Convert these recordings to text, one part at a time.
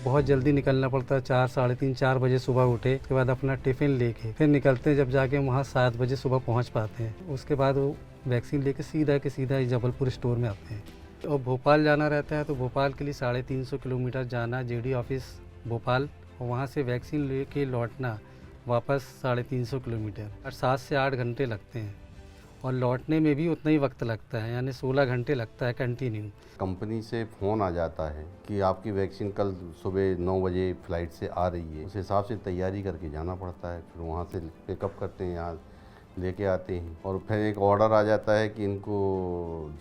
बहुत जल्दी निकलना पड़ता है, 4, साढ़े 3, 4 बजे सुबह उठे, उसके बाद अपना टिफ़िन लेके फिर निकलते हैं, जब जाके वहाँ 7 बजे सुबह पहुँच पाते हैं। उसके बाद वो वैक्सीन लेके सीधा के सीधा जबलपुर स्टोर में आते हैं। और भोपाल जाना रहता है तो भोपाल के लिए 350 किलोमीटर जाना, जेडी ऑफिस भोपाल, और वहाँ से वैक्सीन लेके लौटना वापस 350 किलोमीटर, और 7 से 8 घंटे लगते हैं। और लौटने में भी उतना ही वक्त लगता है, यानी 16 घंटे लगता है कंटिन्यू। कंपनी से फ़ोन आ जाता है कि आपकी वैक्सीन कल सुबह 9 बजे फ़्लाइट से आ रही है। उस हिसाब से तैयारी करके जाना पड़ता है, फिर वहाँ से पिकअप करते हैं, यहाँ लेके आते हैं। और फिर एक ऑर्डर आ जाता है कि इनको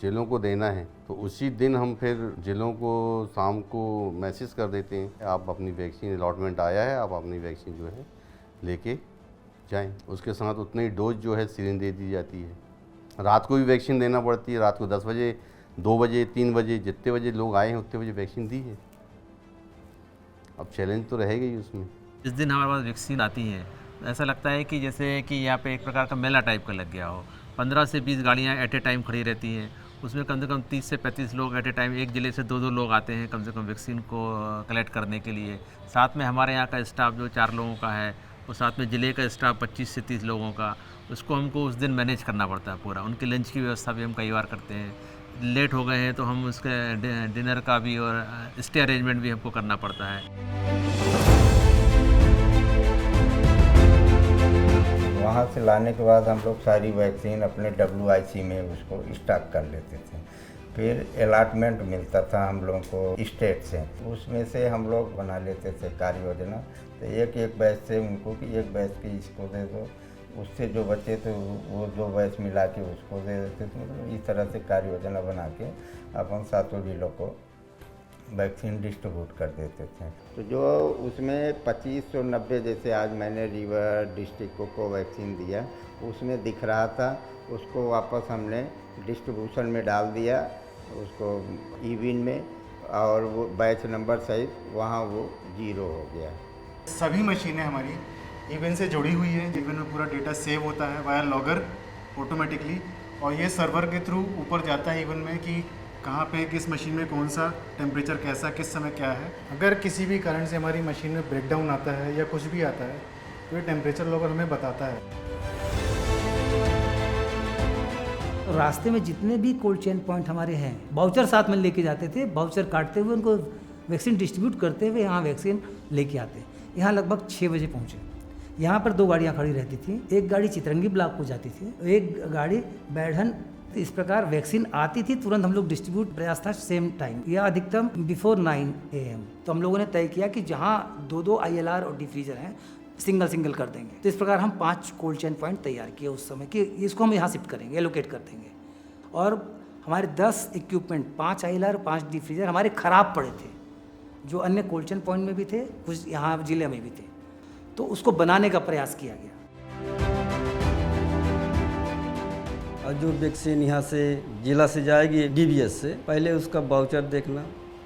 जिलों को देना है, तो उसी दिन हम फिर जिलों को शाम को मैसेज कर देते हैं, आप अपनी वैक्सीन अलॉटमेंट आया है, आप अपनी वैक्सीन जो है लेके जाएं। उसके साथ उतनी डोज जो है सिरिंज दे दी जाती है। रात को भी वैक्सीन देना पड़ती है, रात को 10 बजे, 2 बजे, 3 बजे, जितने बजे लोग आए हैं उतने बजे वैक्सीन दी है। अब चैलेंज तो रहेगा ही उसमें। जिस दिन हमारे पास वैक्सीन आती है, ऐसा लगता है कि जैसे कि यहाँ पे एक प्रकार का मेला टाइप का लग गया हो। 15 से 20 गाड़ियाँ एट ए टाइम खड़ी रहती हैं, उसमें कम से कम 30 से 35 लोग एट ए टाइम, एक ज़िले से 2-2 लोग आते हैं कम से कम वैक्सीन को कलेक्ट करने के लिए। साथ में हमारे यहाँ का स्टाफ जो 4 लोगों का है, और साथ में ज़िले का स्टाफ 25 से 30 लोगों का, उसको हमको उस दिन मैनेज करना पड़ता है पूरा। उनके लंच की व्यवस्था भी हम कई बार करते हैं। लेट हो गए हैं तो हम उसके डिनर का भी और स्टे अरेंजमेंट भी हमको करना पड़ता है। वहाँ से लाने के बाद हम लोग सारी वैक्सीन अपने WIC में उसको स्टॉक कर लेते थे। फिर अलॉटमेंट मिलता था हम लोगों को स्टेट से, उसमें से हम लोग बना लेते थे कार्य योजना। तो एक बैच से उनको कि एक बैच की इसको दे दो, उससे जो बचे थे वो 2 बैच मिला के उसको दे देते थे। मतलब इस तरह से कार्य योजना बना के अपन 7 जिलों को वैक्सीन डिस्ट्रीब्यूट कर देते थे। तो जो उसमें 2590 जैसे आज मैंने रीवा डिस्ट्रिक्ट को वैक्सीन दिया, उसमें दिख रहा था, उसको वापस हमने डिस्ट्रीब्यूशन में डाल दिया, उसको इविन में, और वो बैच नंबर सहित वहाँ वो 0 हो गया। सभी मशीनें हमारी इवन से जुड़ी हुई है। इवन में पूरा डेटा सेव होता है वाया लॉगर ऑटोमेटिकली, और ये सर्वर के थ्रू ऊपर जाता है इवन में कि कहाँ पे किस मशीन में कौन सा टेम्परेचर कैसा, किस समय क्या है। अगर किसी भी कारण से हमारी मशीन में ब्रेकडाउन आता है या कुछ भी आता है तो ये टेम्परेचर लॉगर हमें बताता है। रास्ते में जितने भी कोल्ड चेन पॉइंट हमारे हैं, वाउचर साथ में लेके जाते थे, वाउचर काटते हुए उनको वैक्सीन डिस्ट्रीब्यूट करते हुए यहाँ वैक्सीन लेके आते। यहाँ लगभग 6 बजे पहुँचे। यहाँ पर 2 गाड़ियाँ खड़ी रहती थी, एक गाड़ी चितरंगी ब्लॉक को जाती थी, एक गाड़ी बैढ़न। इस प्रकार वैक्सीन आती थी, तुरंत हम लोग डिस्ट्रीब्यूट प्रयास था सेम टाइम या अधिकतम बिफोर 9 AM। तो हम लोगों ने तय किया कि जहाँ 2-2 ILR और डिफ्रीजर हैं, सिंगल कर देंगे। तो इस प्रकार हम 5 कोल्ड चेन पॉइंट तैयार किए उस समय कि इसको हम यहाँ शिफ्ट करेंगे, एलोकेट कर देंगे। और हमारे 10 इक्विपमेंट, 5 ILR, 5 डिफ्रीजर हमारे ख़राब पड़े थे, जो अन्य कोल्ड चेन पॉइंट में भी थे, कुछ यहाँ ज़िले में भी थे। तो उसको बनाने का प्रयास किया गया। और जो वैक्सीन यहाँ से जिला से जाएगी DBS से, पहले उसका वाउचर देखना,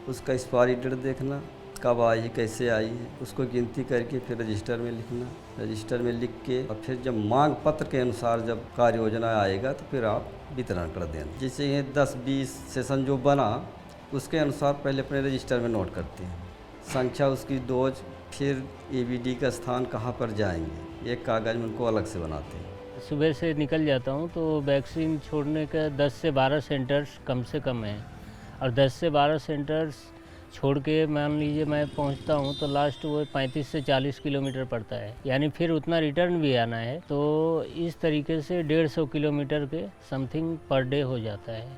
उसका एक्सपायरी डेट देखना, कब आई है, कैसे आई है, उसको गिनती करके फिर रजिस्टर में लिखना। रजिस्टर में लिख के और फिर जब मांग पत्र के अनुसार जब कार्य योजना आएगा तो फिर आप वितरण कर देना। जैसे ये 10-20 सेशन जो बना, उसके अनुसार पहले अपने रजिस्टर में नोट करते हैं संख्या, उसकी डोज, फिर ABD का स्थान कहाँ पर जाएंगे, एक कागज़ में उनको अलग से बनाते हैं। सुबह से निकल जाता हूँ तो वैक्सीन छोड़ने का 10 से 12 सेंटर्स कम से कम हैं, और 10 से 12 सेंटर्स छोड़ के मान लीजिए मैं पहुँचता हूँ तो लास्ट वो 35 से 40 किलोमीटर पड़ता है, यानी फिर उतना रिटर्न भी आना है। तो इस तरीके से 150 किलोमीटर के समथिंग पर डे हो जाता है।